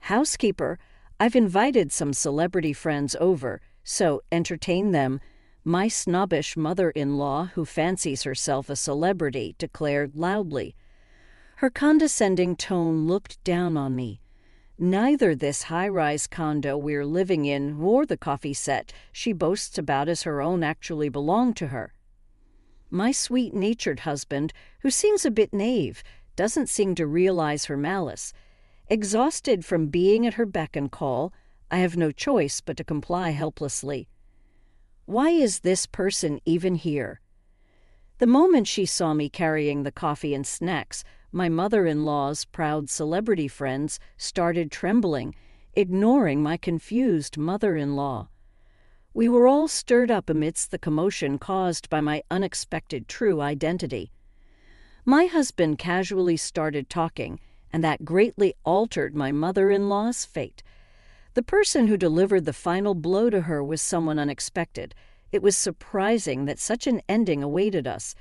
Housekeeper, I've invited some celebrity friends over, so entertain them. My snobbish mother-in-law, who fancies herself a celebrity, declared loudly. Her condescending tone looked down on me. Neither this high-rise condo we're living in nor the coffee set she boasts about as her own actually belong to her. My sweet-natured husband, who seems a bit naive, doesn't seem to realize her malice. Exhausted from being at her beck and call, I have no choice but to comply helplessly. Why is this person even here? The moment she saw me carrying the coffee and snacks, my mother-in-law's proud celebrity friends started trembling, ignoring my confused mother-in-law. We were all stirred up amidst the commotion caused by my unexpected true identity. My husband casually started talking, and that greatly altered my mother-in-law's fate. The person who delivered the final blow to her was someone unexpected. It was surprising that such an ending awaited us.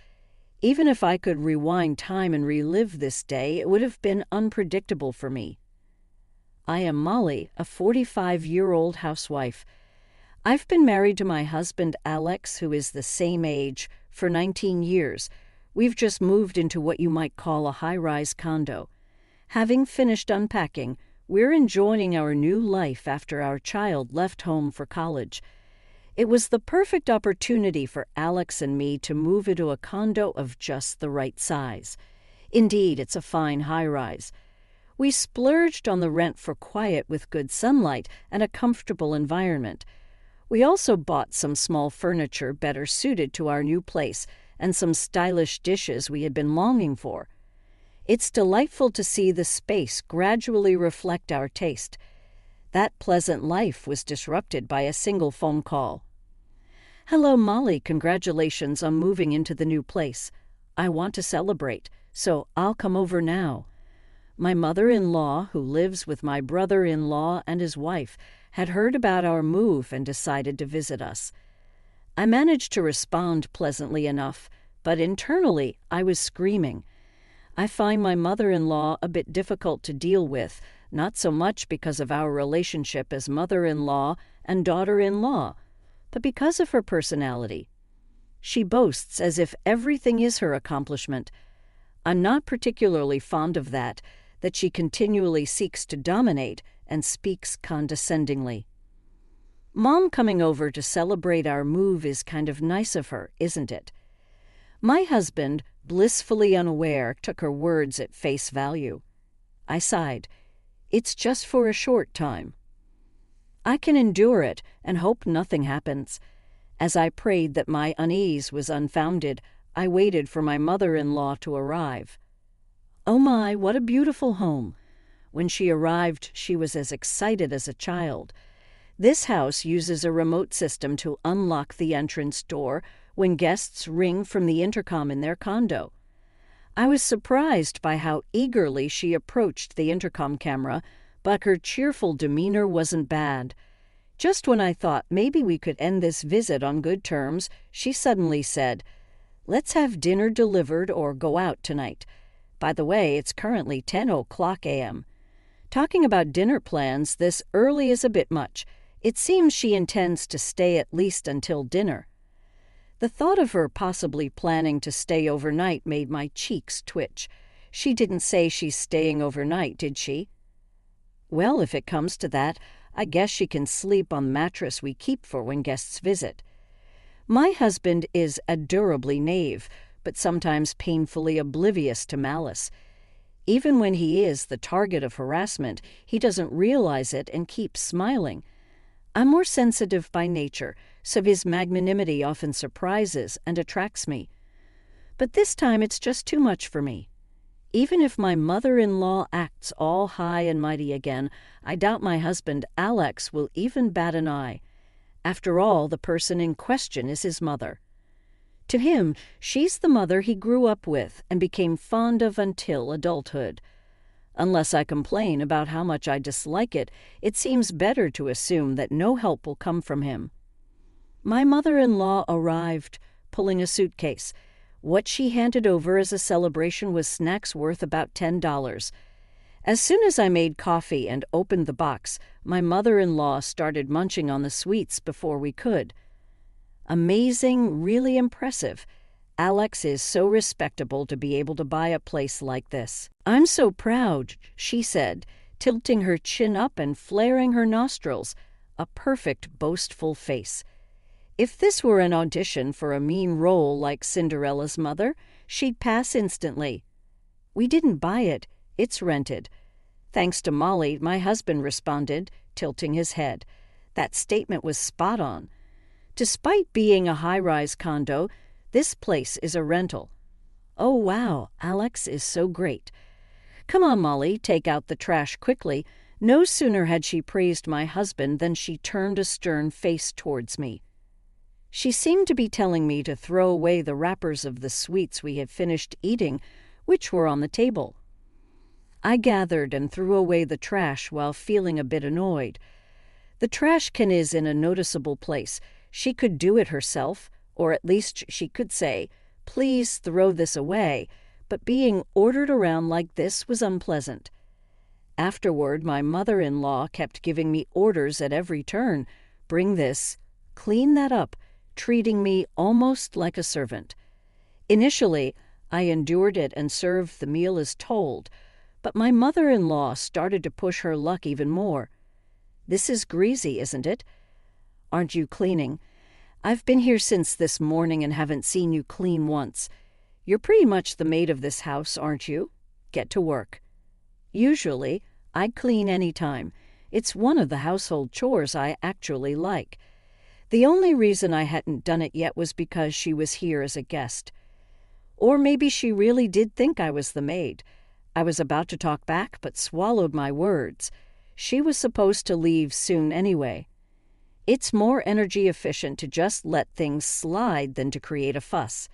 Even if I could rewind time and relive this day, it would have been unpredictable for me. I am Molly, a 45-year-old housewife. I've been married to my husband Alex, who is the same age, for 19 years. We've just moved into what you might call a high-rise condo. Having finished unpacking, we're enjoying our new life after our child left home for college. It was the perfect opportunity for Alex and me to move into a condo of just the right size. Indeed, it's a fine high-rise. We splurged on the rent for quiet with good sunlight and a comfortable environment. We also bought some small furniture better suited to our new place and some stylish dishes we had been longing for. It's delightful to see the space gradually reflect our taste. That pleasant life was disrupted by a single phone call. "Hello, Molly, congratulations on moving into the new place. I want to celebrate, so I'll come over now." My mother-in-law, who lives with my brother-in-law and his wife, had heard about our move and decided to visit us. I managed to respond pleasantly enough, but internally I was screaming. I find my mother-in-law a bit difficult to deal with, not so much because of our relationship as mother-in-law and daughter-in-law, but because of her personality. She boasts as if everything is her accomplishment. I'm not particularly fond of that she continually seeks to dominate and speaks condescendingly. Mom coming over to celebrate our move is kind of nice of her, isn't it? My husband, blissfully unaware, took her words at face value. I sighed. It's just for a short time. I can endure it and hope nothing happens. As I prayed that my unease was unfounded, I waited for my mother-in-law to arrive. Oh my, what a beautiful home! When she arrived, she was as excited as a child. This house uses a remote system to unlock the entrance door when guests ring from the intercom in their condo. I was surprised by how eagerly she approached the intercom camera, but her cheerful demeanor wasn't bad. Just when I thought maybe we could end this visit on good terms, she suddenly said, "Let's have dinner delivered or go out tonight. By the way, it's currently 10:00 a.m. Talking about dinner plans this early is a bit much. It seems she intends to stay at least until dinner." The thought of her possibly planning to stay overnight made my cheeks twitch. She didn't say she's staying overnight, did she? Well, if it comes to that, I guess she can sleep on the mattress we keep for when guests visit. My husband is adorably naive, but sometimes painfully oblivious to malice. Even when he is the target of harassment, he doesn't realize it and keeps smiling. I'm more sensitive by nature, so his magnanimity often surprises and attracts me. But this time it's just too much for me. Even if my mother-in-law acts all high and mighty again, I doubt my husband Alex will even bat an eye. After all, the person in question is his mother. To him, she's the mother he grew up with and became fond of until adulthood. Unless I complain about how much I dislike it, it seems better to assume that no help will come from him. My mother-in-law arrived, pulling a suitcase. What she handed over as a celebration was snacks worth about $10. As soon as I made coffee and opened the box, my mother-in-law started munching on the sweets before we could. Amazing, really impressive. Alex is so respectable to be able to buy a place like this. I'm so proud, she said, tilting her chin up and flaring her nostrils, a perfect, boastful face. If this were an audition for a mean role like Cinderella's mother, she'd pass instantly. We didn't buy it. It's rented. Thanks to Molly, my husband responded, tilting his head. That statement was spot on. Despite being a high-rise condo, this place is a rental. Oh, wow, Alex is so great. Come on, Molly, take out the trash quickly. No sooner had she praised my husband than she turned a stern face towards me. She seemed to be telling me to throw away the wrappers of the sweets we had finished eating, which were on the table. I gathered and threw away the trash while feeling a bit annoyed. The trash can is in a noticeable place. She could do it herself, or at least she could say, "Please throw this away," but being ordered around like this was unpleasant. Afterward, my mother-in-law kept giving me orders at every turn. Bring this, clean that up, treating me almost like a servant. Initially, I endured it and served the meal as told, but my mother-in-law started to push her luck even more. This is greasy, isn't it? Aren't you cleaning? I've been here since this morning and haven't seen you clean once. You're pretty much the maid of this house, aren't you? Get to work. Usually, I clean any time. It's one of the household chores I actually like. The only reason I hadn't done it yet was because she was here as a guest. Or maybe she really did think I was the maid. I was about to talk back, but swallowed my words. She was supposed to leave soon anyway. It's more energy efficient to just let things slide than to create a fuss.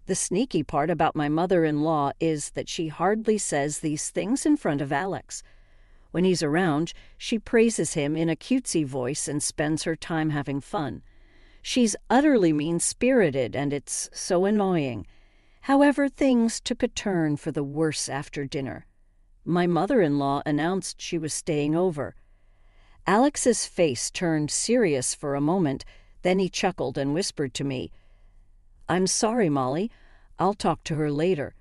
The sneaky part about my mother-in-law is that she hardly says these things in front of Alex. When he's around, she praises him in a cutesy voice and spends her time having fun. She's utterly mean-spirited, and it's so annoying. However, things took a turn for the worse after dinner. My mother-in-law announced she was staying over. Alex's face turned serious for a moment, then he chuckled and whispered to me, "I'm sorry, Molly. I'll talk to her later.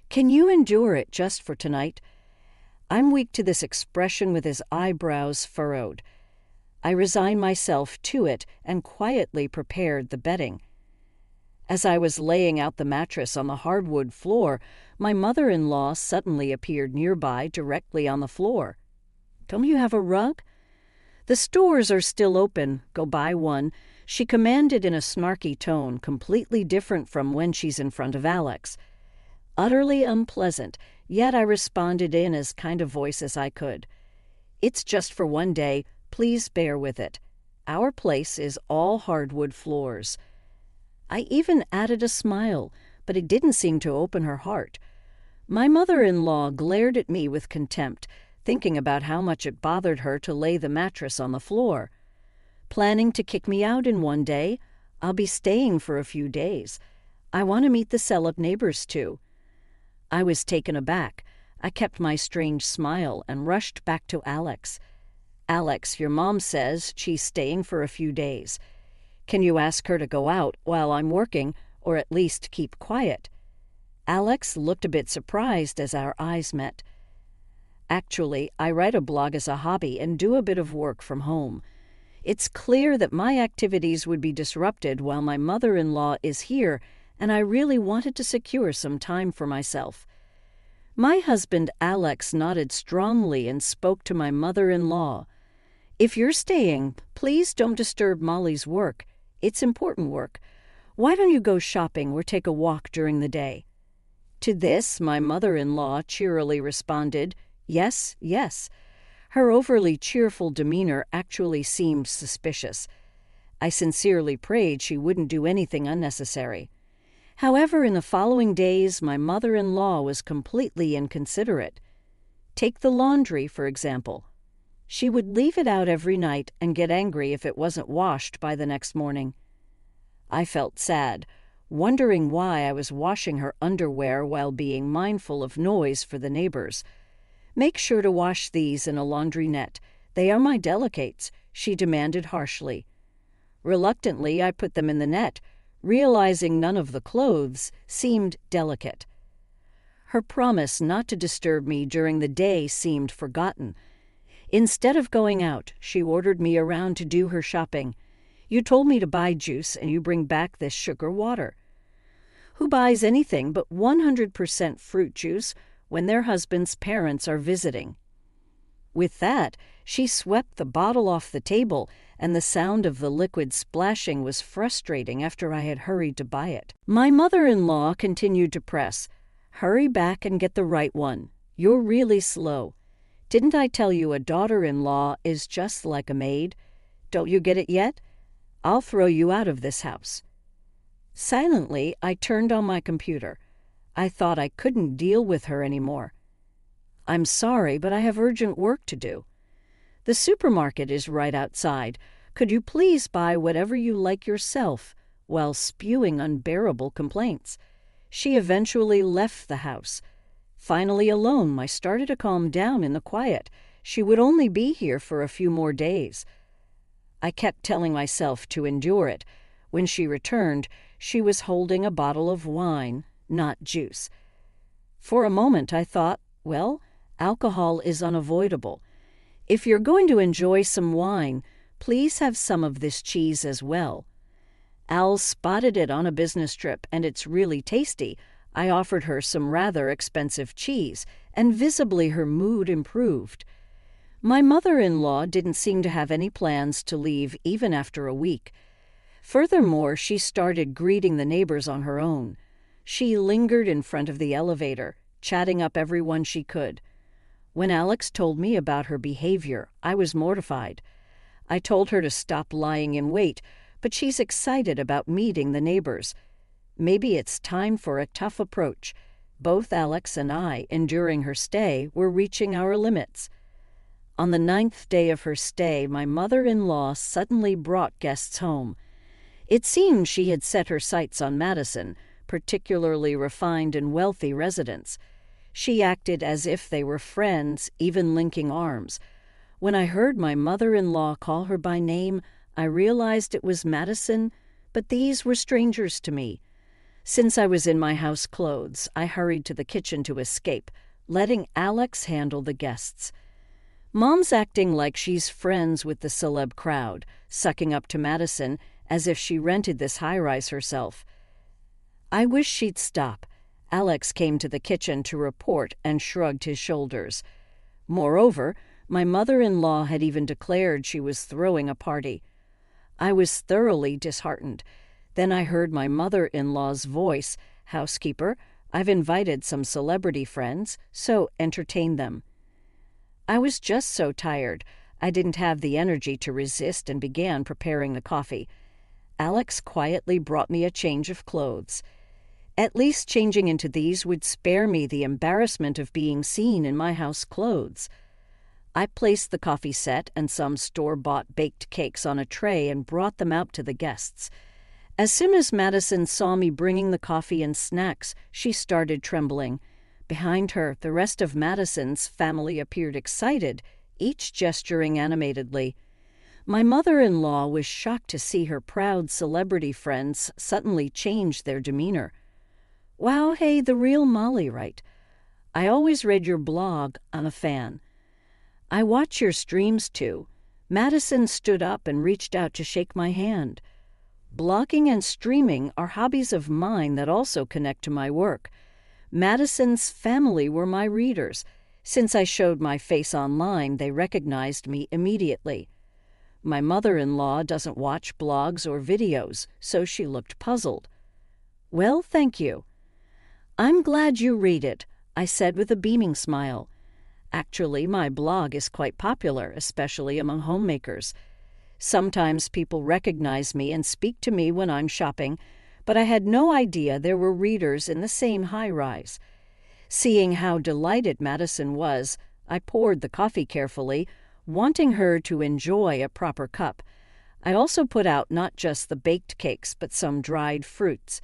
Can you endure it just for tonight?" I'm weak to this expression with his eyebrows furrowed. I resigned myself to it and quietly prepared the bedding. As I was laying out the mattress on the hardwood floor, my mother-in-law suddenly appeared nearby, directly on the floor. "Don't you have a rug?" "The stores are still open. Go buy one," she commanded in a snarky tone, completely different from when she's in front of Alex. Utterly unpleasant, yet I responded in as kind of voice as I could. "It's just for one day. Please bear with it. Our place is all hardwood floors." I even added a smile, but it didn't seem to open her heart. My mother-in-law glared at me with contempt, thinking about how much it bothered her to lay the mattress on the floor. Planning to kick me out in one day? I'll be staying for a few days. I want to meet the celeb neighbors, too. I was taken aback. I kept my strange smile and rushed back to Alex. "Alex, your mom says she's staying for a few days. Can you ask her to go out while I'm working, or at least keep quiet?" Alex looked a bit surprised as our eyes met. "Actually, I write a blog as a hobby and do a bit of work from home. It's clear that my activities would be disrupted while my mother-in-law is here, and I really wanted to secure some time for myself." My husband Alex nodded strongly and spoke to my mother-in-law. "If you're staying, please don't disturb Molly's work. It's important work. Why don't you go shopping or take a walk during the day?" To this, my mother-in-law cheerily responded, "Yes, yes." Her overly cheerful demeanor actually seemed suspicious. I sincerely prayed she wouldn't do anything unnecessary. However, in the following days, my mother-in-law was completely inconsiderate. Take the laundry, for example. She would leave it out every night and get angry if it wasn't washed by the next morning. I felt sad, wondering why I was washing her underwear while being mindful of noise for the neighbors. "Make sure to wash these in a laundry net. They are my delicates," she demanded harshly. Reluctantly, I put them in the net, realizing none of the clothes seemed delicate. Her promise not to disturb me during the day seemed forgotten. Instead of going out, she ordered me around to do her shopping. "You told me to buy juice, and you bring back this sugar water. Who buys anything but 100% fruit juice when their husband's parents are visiting?" With that, she swept the bottle off the table, and the sound of the liquid splashing was frustrating after I had hurried to buy it. My mother-in-law continued to press, "Hurry back and get the right one. You're really slow. Didn't I tell you a daughter-in-law is just like a maid? Don't you get it yet? I'll throw you out of this house." Silently, I turned on my computer. I thought I couldn't deal with her anymore. "I'm sorry, but I have urgent work to do. The supermarket is right outside. Could you please buy whatever you like yourself?" while spewing unbearable complaints. She eventually left the house. Finally alone, I started to calm down in the quiet. She would only be here for a few more days. I kept telling myself to endure it. When she returned, she was holding a bottle of wine, not juice. For a moment I thought, well, alcohol is unavoidable. If you're going to enjoy some wine, please have some of this cheese as well. Al spotted it on a business trip, and it's really tasty. I offered her some rather expensive cheese, and visibly her mood improved. My mother-in-law didn't seem to have any plans to leave even after a week. Furthermore, she started greeting the neighbors on her own. She lingered in front of the elevator, chatting up everyone she could. When Alex told me about her behavior, I was mortified. I told her to stop lying in wait, but she's excited about meeting the neighbors. Maybe it's time for a tough approach. Both Alex and I, enduring her stay, were reaching our limits. On the 9th day of her stay, my mother-in-law suddenly brought guests home. It seemed she had set her sights on Madison, particularly refined and wealthy residents. She acted as if they were friends, even linking arms. When I heard my mother-in-law call her by name, I realized it was Madison, but these were strangers to me. Since I was in my house clothes, I hurried to the kitchen to escape, letting Alex handle the guests. Mom's acting like she's friends with the celeb crowd, sucking up to Madison as if she rented this high-rise herself. I wish she'd stop. Alex came to the kitchen to report and shrugged his shoulders. Moreover, my mother-in-law had even declared she was throwing a party. I was thoroughly disheartened. Then I heard my mother-in-law's voice, "Housekeeper, I've invited some celebrity friends, so entertain them." I was just so tired. I didn't have the energy to resist and began preparing the coffee. Alex quietly brought me a change of clothes. At least changing into these would spare me the embarrassment of being seen in my house clothes. I placed the coffee set and some store-bought baked cakes on a tray and brought them out to the guests. As soon as Madison saw me bringing the coffee and snacks, she started trembling. Behind her, the rest of Madison's family appeared excited, each gesturing animatedly. My mother-in-law was shocked to see her proud celebrity friends suddenly change their demeanor. "Wow, hey, the real Molly, right? I always read your blog. I'm a fan. I watch your streams too." Madison stood up and reached out to shake my hand. Blogging and streaming are hobbies of mine that also connect to my work. Madison's family were my readers. Since I showed my face online, they recognized me immediately. My mother-in-law doesn't watch blogs or videos, so she looked puzzled. "Well, thank you." "I'm glad you read it," I said with a beaming smile. Actually, my blog is quite popular, especially among homemakers. Sometimes people recognize me and speak to me when I'm shopping, but I had no idea there were readers in the same high-rise. Seeing how delighted Madison was, I poured the coffee carefully, wanting her to enjoy a proper cup. I also put out not just the baked cakes, but some dried fruits.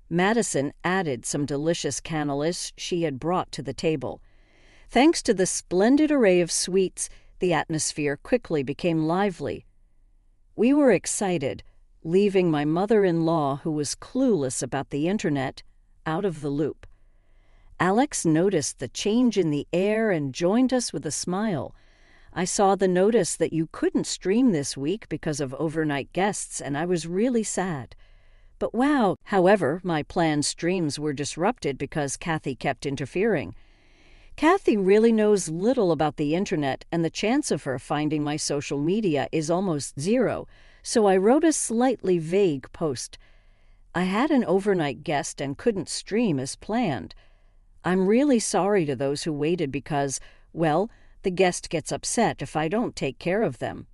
Madison added some delicious cannolis she had brought to the table. Thanks to the splendid array of sweets, the atmosphere quickly became lively. We were excited, leaving my mother-in-law, who was clueless about the internet, out of the loop. Alex noticed the change in the air and joined us with a smile. I saw the notice that you couldn't stream this week because of overnight guests, and I was really sad. But wow, however, my planned streams were disrupted because Kathy kept interfering. Kathy really knows little about the internet, and the chance of her finding my social media is almost zero, so I wrote a slightly vague post. I had an overnight guest and couldn't stream as planned. I'm really sorry to those who waited because, well, the guest gets upset if I don't take care of them.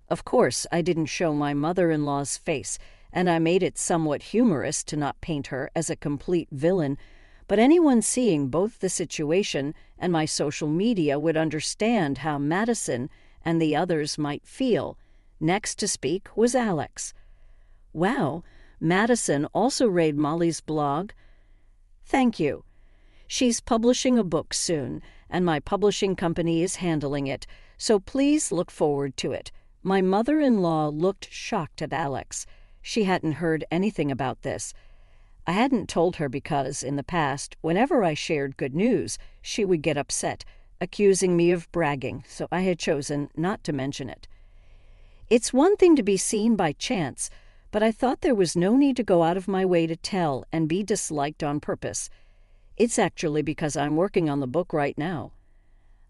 Of course, I didn't show my mother-in-law's face, and I made it somewhat humorous to not paint her as a complete villain, but anyone seeing both the situation and my social media would understand how Madison and the others might feel. Next to speak was Alex. Wow, Madison also read Molly's blog? Thank you. She's publishing a book soon, and my publishing company is handling it, so please look forward to it. My mother-in-law looked shocked at Alex. She hadn't heard anything about this. I hadn't told her because, in the past, whenever I shared good news, she would get upset, accusing me of bragging, so I had chosen not to mention it. It's one thing to be seen by chance, but I thought there was no need to go out of my way to tell and be disliked on purpose. It's actually because I'm working on the book right now.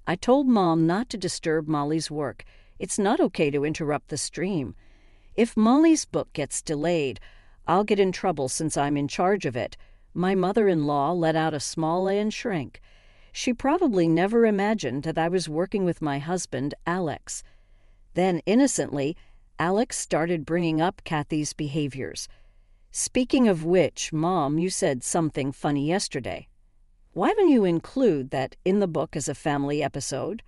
I told Mom not to disturb Molly's work. It's not okay to interrupt the stream. If Molly's book gets delayed, I'll get in trouble since I'm in charge of it. My mother-in-law let out a small and shrank. She probably never imagined that I was working with my husband, Alex. Then, innocently, Alex started bringing up Kathy's behaviors. Speaking of which, Mom, you said something funny yesterday. Why don't you include that in the book as a family episode?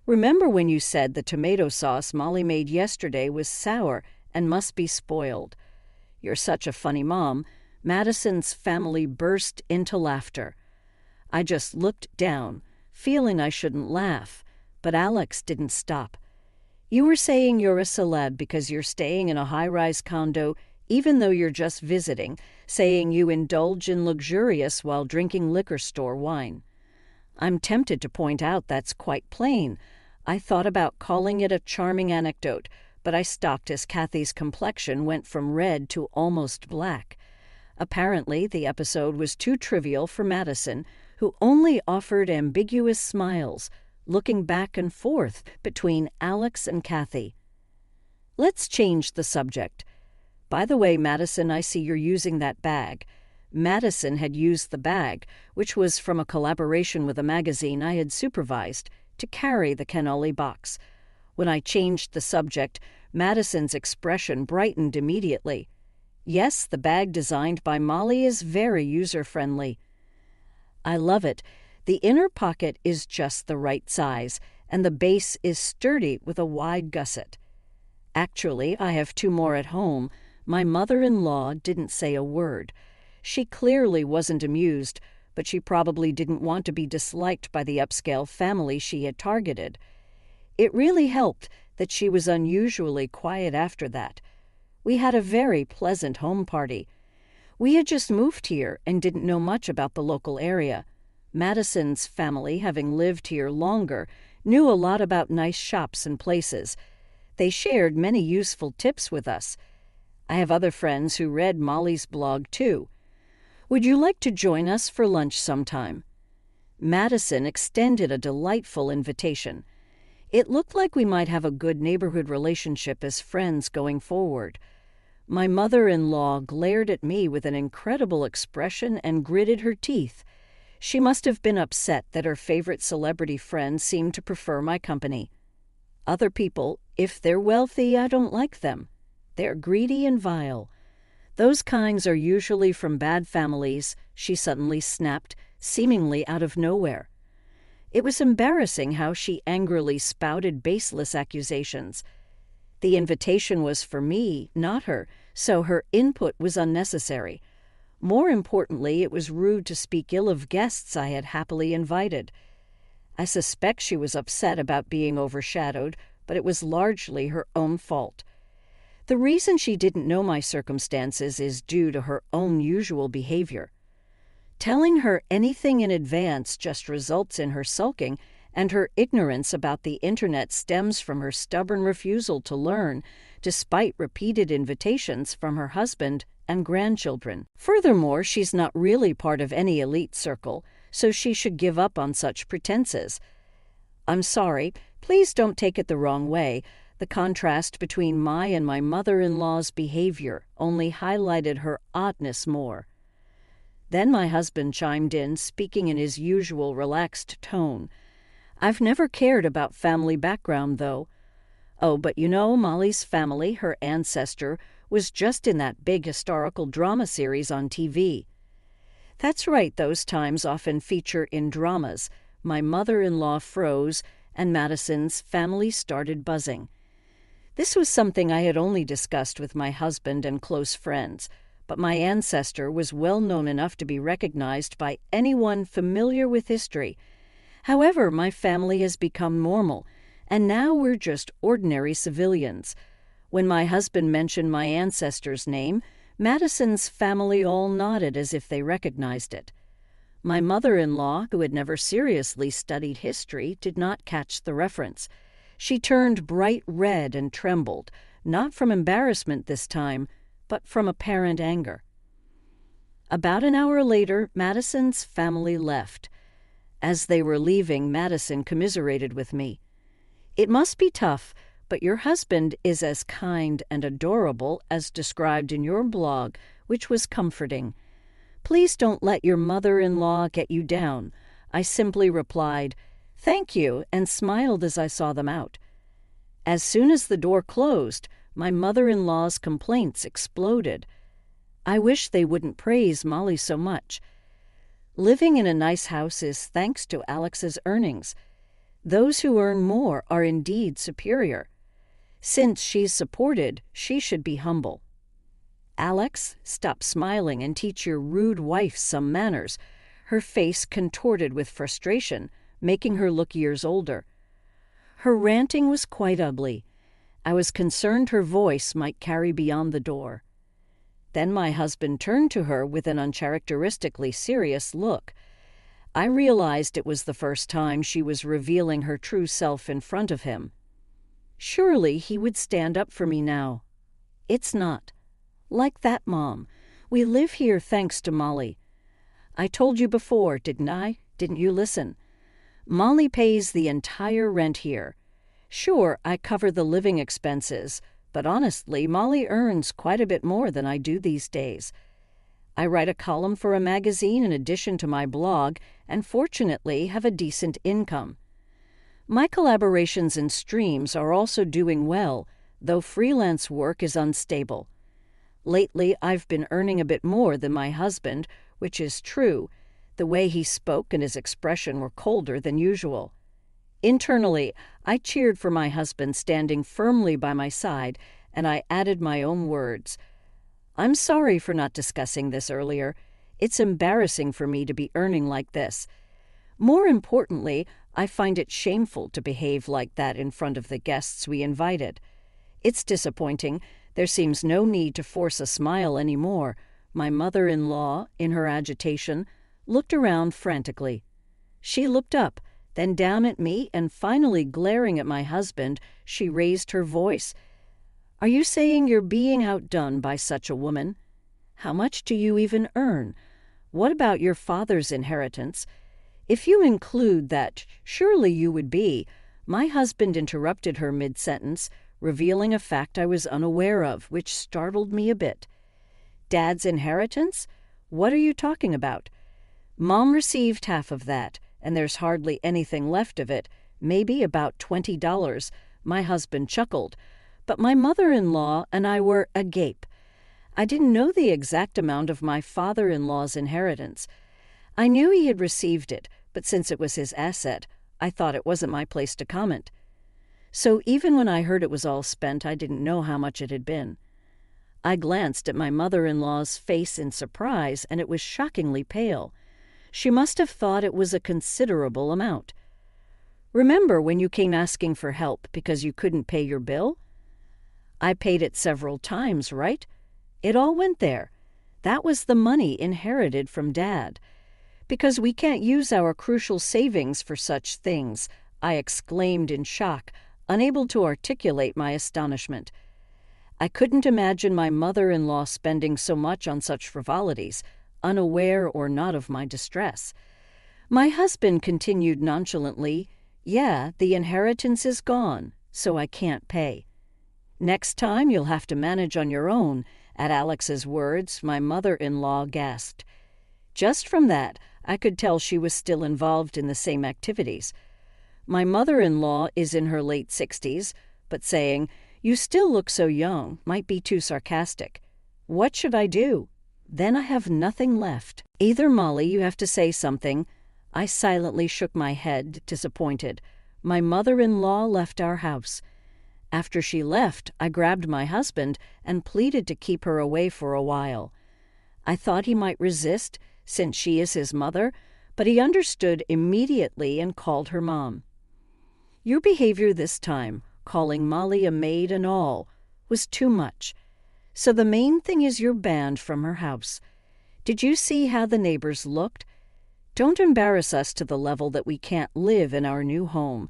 Remember when you said the tomato sauce Molly made yesterday was sour and must be spoiled? You're such a funny mom. Madison's family burst into laughter. I just looked down, feeling I shouldn't laugh, but Alex didn't stop. You were saying you're a celeb because you're staying in a high-rise condo, even though you're just visiting, saying you indulge in luxurious while drinking liquor store wine. I'm tempted to point out that's quite plain. I thought about calling it a charming anecdote, but I stopped as Kathy's complexion went from red to almost black. Apparently, the episode was too trivial for Madison, who only offered ambiguous smiles, looking back and forth between Alex and Kathy. Let's change the subject. By the way, Madison, I see you're using that bag. Madison had used the bag, which was from a collaboration with a magazine I had supervised, to carry the cannoli box. When I changed the subject, Madison's expression brightened immediately. Yes, the bag designed by Molly is very user-friendly. I love it. The inner pocket is just the right size, and the base is sturdy with a wide gusset. Actually, I have 2 more at home. My mother-in-law didn't say a word. She clearly wasn't amused, but she probably didn't want to be disliked by the upscale family she had targeted. It really helped that she was unusually quiet after that. We had a very pleasant home party. We had just moved here and didn't know much about the local area. Madison's family, having lived here longer, knew a lot about nice shops and places. They shared many useful tips with us. I have other friends who read Molly's blog too. Would you like to join us for lunch sometime? Madison extended a delightful invitation. It looked like we might have a good neighborhood relationship as friends going forward. My mother-in-law glared at me with an incredible expression and gritted her teeth. She must have been upset that her favorite celebrity friend seemed to prefer my company. Other people, if they're wealthy, I don't like them. They're greedy and vile. Those kinds are usually from bad families, she suddenly snapped, seemingly out of nowhere. It was embarrassing how she angrily spouted baseless accusations. The invitation was for me, not her, so her input was unnecessary. More importantly, it was rude to speak ill of guests I had happily invited. I suspect she was upset about being overshadowed, but it was largely her own fault. The reason she didn't know my circumstances is due to her own usual behavior. Telling her anything in advance just results in her sulking, and her ignorance about the internet stems from her stubborn refusal to learn, despite repeated invitations from her husband and grandchildren. Furthermore, she's not really part of any elite circle, so she should give up on such pretenses. I'm sorry, please don't take it the wrong way. The contrast between my and my mother-in-law's behavior only highlighted her oddness more. Then my husband chimed in, speaking in his usual relaxed tone. I've never cared about family background, though. Oh, but you know, Molly's family, her ancestor, was just in that big historical drama series on TV. That's right, those times often feature in dramas. My mother-in-law froze, and Madison's family started buzzing. This was something I had only discussed with my husband and close friends, but my ancestor was well known enough to be recognized by anyone familiar with history. However, my family has become normal, and now we're just ordinary civilians. When my husband mentioned my ancestor's name, Madison's family all nodded as if they recognized it. My mother-in-law, who had never seriously studied history, did not catch the reference. She turned bright red and trembled, not from embarrassment this time, but from apparent anger. About an hour later, Madison's family left. As they were leaving, Madison commiserated with me. It must be tough, but your husband is as kind and adorable as described in your blog, which was comforting. Please don't let your mother-in-law get you down. I simply replied, "Thank you," and smiled as I saw them out. As soon as the door closed, my mother-in-law's complaints exploded. I wish they wouldn't praise Molly so much. Living in a nice house is thanks to Alex's earnings. Those who earn more are indeed superior. Since she's supported, she should be humble. Alex, stop smiling and teach your rude wife some manners. Her face contorted with frustration, making her look years older. Her ranting was quite ugly. I was concerned her voice might carry beyond the door. Then my husband turned to her with an uncharacteristically serious look. I realized it was the first time she was revealing her true self in front of him. Surely he would stand up for me now. It's not. Like that, Mom. We live here thanks to Molly. I told you before, didn't I? Didn't you listen? Molly pays the entire rent here. Sure, I cover the living expenses, but honestly, Molly earns quite a bit more than I do these days. I write a column for a magazine in addition to my blog, and fortunately have a decent income. My collaborations and streams are also doing well, though freelance work is unstable. Lately, I've been earning a bit more than my husband, which is true. The way he spoke and his expression were colder than usual. Internally, I cheered for my husband standing firmly by my side, and I added my own words. I'm sorry for not discussing this earlier. It's embarrassing for me to be earning like this. More importantly, I find it shameful to behave like that in front of the guests we invited. It's disappointing. There seems no need to force a smile anymore. My mother-in-law, in her agitation, looked around frantically. She looked up, then down at me, and finally glaring at my husband, she raised her voice. Are you saying you're being outdone by such a woman? How much do you even earn? What about your father's inheritance? If you include that, surely you would be. My husband interrupted her mid-sentence, revealing a fact I was unaware of, which startled me a bit. Dad's inheritance? What are you talking about? Mom received half of that, and there's hardly anything left of it, maybe about $20. My husband chuckled, but my mother-in-law and I were agape. I didn't know the exact amount of my father-in-law's inheritance. I knew he had received it, but since it was his asset, I thought it wasn't my place to comment. So even when I heard it was all spent, I didn't know how much it had been. I glanced at my mother-in-law's face in surprise, and it was shockingly pale. She must have thought it was a considerable amount. Remember when you came asking for help because you couldn't pay your bill? I paid it several times, right? It all went there. That was the money inherited from Dad. Because we can't use our crucial savings for such things, I exclaimed in shock, unable to articulate my astonishment. I couldn't imagine my mother-in-law spending so much on such frivolities, unaware or not of my distress. My husband continued nonchalantly, "Yeah, the inheritance is gone, so I can't pay. Next time you'll have to manage on your own." At Alex's words, my mother-in-law gasped. Just from that, I could tell she was still involved in the same activities. My mother-in-law is in her late 60s, but saying, "You still look so young," might be too sarcastic. What should I do? Then I have nothing left. "Either, Molly, you have to say something." I silently shook my head, disappointed. My mother-in-law left our house. After she left, I grabbed my husband and pleaded to keep her away for a while. I thought he might resist, since she is his mother, but he understood immediately and called her mom. Your behavior this time, calling Molly a maid and all, was too much. So the main thing is you're banned from her house. Did you see how the neighbors looked? Don't embarrass us to the level that we can't live in our new home.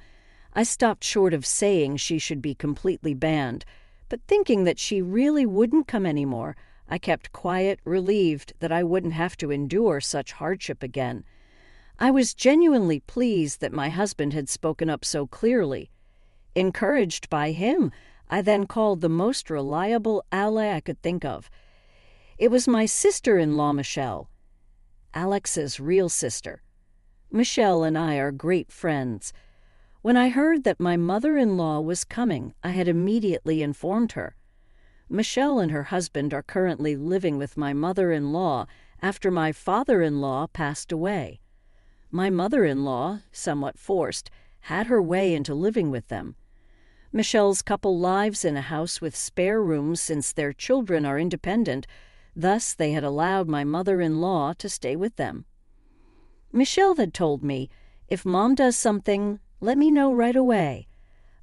I stopped short of saying she should be completely banned, but thinking that she really wouldn't come anymore, I kept quiet, relieved that I wouldn't have to endure such hardship again. I was genuinely pleased that my husband had spoken up so clearly. Encouraged by him, I then called the most reliable ally I could think of. It was my sister-in-law, Michelle, Alex's real sister. Michelle and I are great friends. When I heard that my mother-in-law was coming, I had immediately informed her. Michelle and her husband are currently living with my mother-in-law after my father-in-law passed away. My mother-in-law, somewhat forced, had her way into living with them. Michelle's couple lives in a house with spare rooms since their children are independent, thus they had allowed my mother-in-law to stay with them. Michelle had told me, "If Mom does something, let me know right away."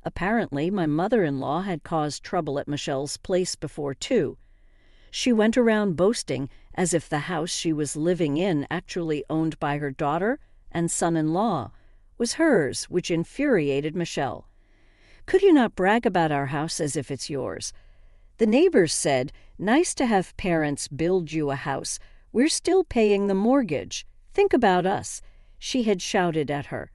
Apparently, my mother-in-law had caused trouble at Michelle's place before, too. She went around boasting as if the house she was living in, actually owned by her daughter and son-in-law, was hers, which infuriated Michelle. "Could you not brag about our house as if it's yours?" The neighbors said, "Nice to have parents build you a house. We're still paying the mortgage. Think about us," she had shouted at her.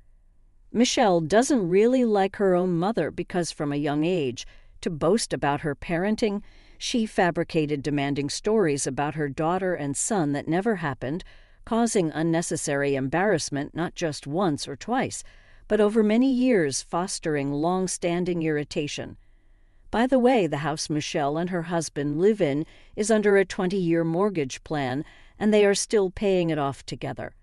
Michelle doesn't really like her own mother because from a young age, to boast about her parenting, she fabricated demanding stories about her daughter and son that never happened, causing unnecessary embarrassment not just once or twice, but over many years, fostering long-standing irritation. By the way, the house Michelle and her husband live in is under a 20-year mortgage plan, and they are still paying it off together.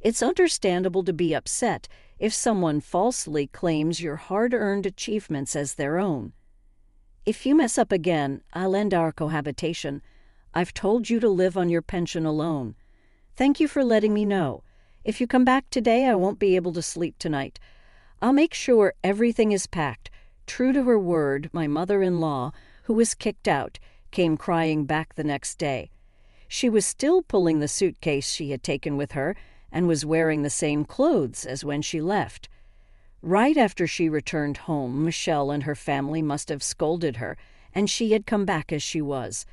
It's understandable to be upset if someone falsely claims your hard-earned achievements as their own. If you mess up again, I'll end our cohabitation. I've told you to live on your pension alone. Thank you for letting me know. If you come back today, I won't be able to sleep tonight. I'll make sure everything is packed." True to her word, my mother-in-law, who was kicked out, came crying back the next day. She was still pulling the suitcase she had taken with her and was wearing the same clothes as when she left. Right after she returned home, Michelle and her family must have scolded her, and she had come back as she was.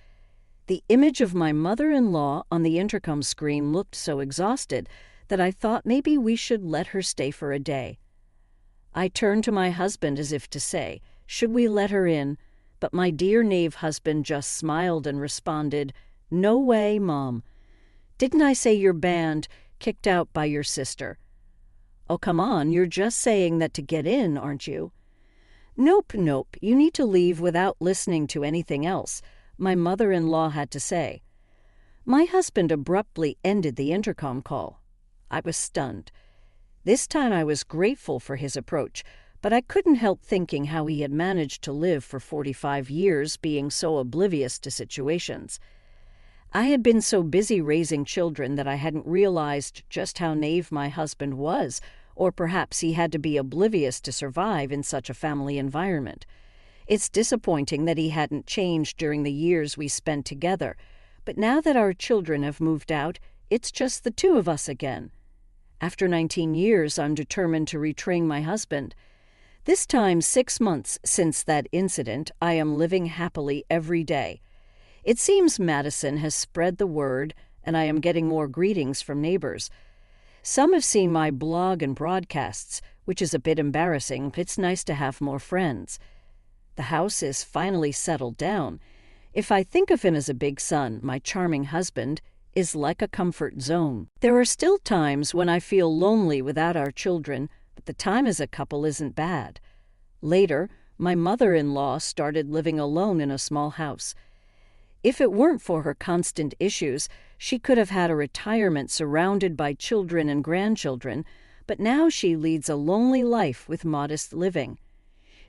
The image of my mother-in-law on the intercom screen looked so exhausted that I thought maybe we should let her stay for a day. I turned to my husband as if to say, "Should we let her in?" But my dear knave husband just smiled and responded, "No way, Mom. Didn't I say you're banned, kicked out by your sister?" "Oh, come on, you're just saying that to get in, aren't you?" Nope, you need to leave without listening to anything else," my mother-in-law had to say. My husband abruptly ended the intercom call. I was stunned. This time I was grateful for his approach, but I couldn't help thinking how he had managed to live for 45 years being so oblivious to situations. I had been so busy raising children that I hadn't realized just how naive my husband was or perhaps he had to be oblivious to survive in such a family environment. It's disappointing that he hadn't changed during the years we spent together, but now that our children have moved out, it's just the two of us again. After 19 years, I'm determined to retrain my husband. This time, 6 months since that incident, I am living happily every day. It seems Madison has spread the word, and I am getting more greetings from neighbors. Some have seen my blog and broadcasts, which is a bit embarrassing. It's nice to have more friends. The house is finally settled down. If I think of him as a big son, my charming husband is like a comfort zone. There are still times when I feel lonely without our children, but the time as a couple isn't bad. Later, my mother-in-law started living alone in a small house. If it weren't for her constant issues, she could have had a retirement surrounded by children and grandchildren, but now she leads a lonely life with modest living.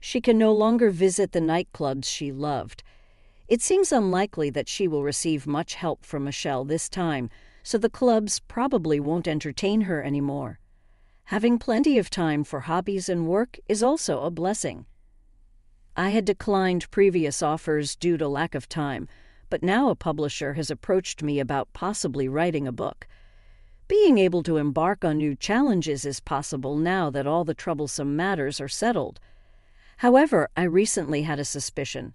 She can no longer visit the nightclubs she loved. It seems unlikely that she will receive much help from Michelle this time, so the clubs probably won't entertain her anymore. Having plenty of time for hobbies and work is also a blessing. I had declined previous offers due to lack of time, but now a publisher has approached me about possibly writing a book. Being able to embark on new challenges is possible now that all the troublesome matters are settled. However, I recently had a suspicion.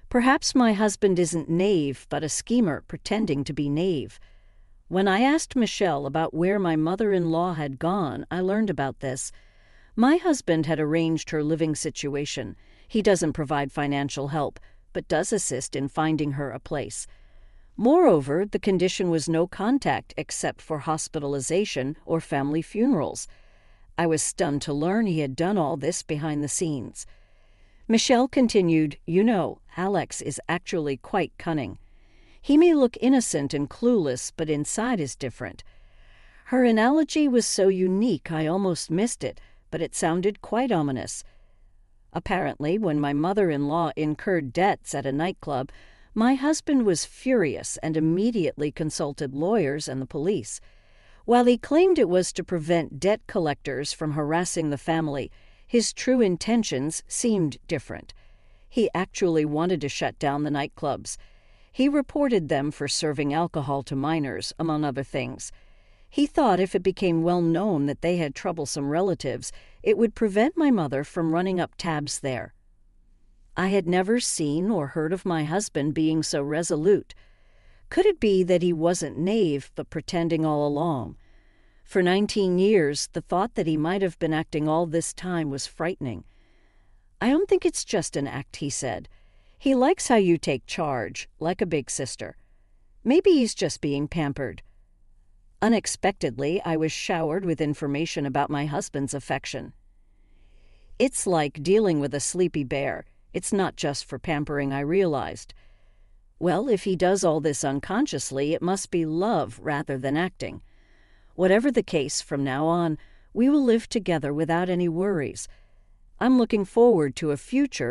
Perhaps my husband isn't knave, but a schemer pretending to be knave. When I asked Michelle about where my mother-in-law had gone, I learned about this. My husband had arranged her living situation. He doesn't provide financial help, but does assist in finding her a place. Moreover, the condition was no contact except for hospitalization or family funerals. I was stunned to learn he had done all this behind the scenes. Michelle continued, Alex is actually quite cunning. He may look innocent and clueless, but inside is different. Her analogy was so unique I almost missed it, but it sounded quite ominous. Apparently, when my mother-in-law incurred debts at a nightclub, my husband was furious and immediately consulted lawyers and the police. While he claimed it was to prevent debt collectors from harassing the family, his true intentions seemed different. He actually wanted to shut down the nightclubs. He reported them for serving alcohol to minors, among other things. He thought if it became well known that they had troublesome relatives, it would prevent my mother from running up tabs there. I had never seen or heard of my husband being so resolute. Could it be that he wasn't knave but pretending all along? For 19 years, the thought that he might have been acting all this time was frightening. I don't think it's just an act, he said. He likes how you take charge, like a big sister. Maybe he's just being pampered. Unexpectedly, I was showered with information about my husband's affection. It's like dealing with a sleepy bear. It's not just for pampering, I realized. Well, if he does all this unconsciously, it must be love rather than acting. Whatever the case, from now on, we will live together without any worries. I'm looking forward to a future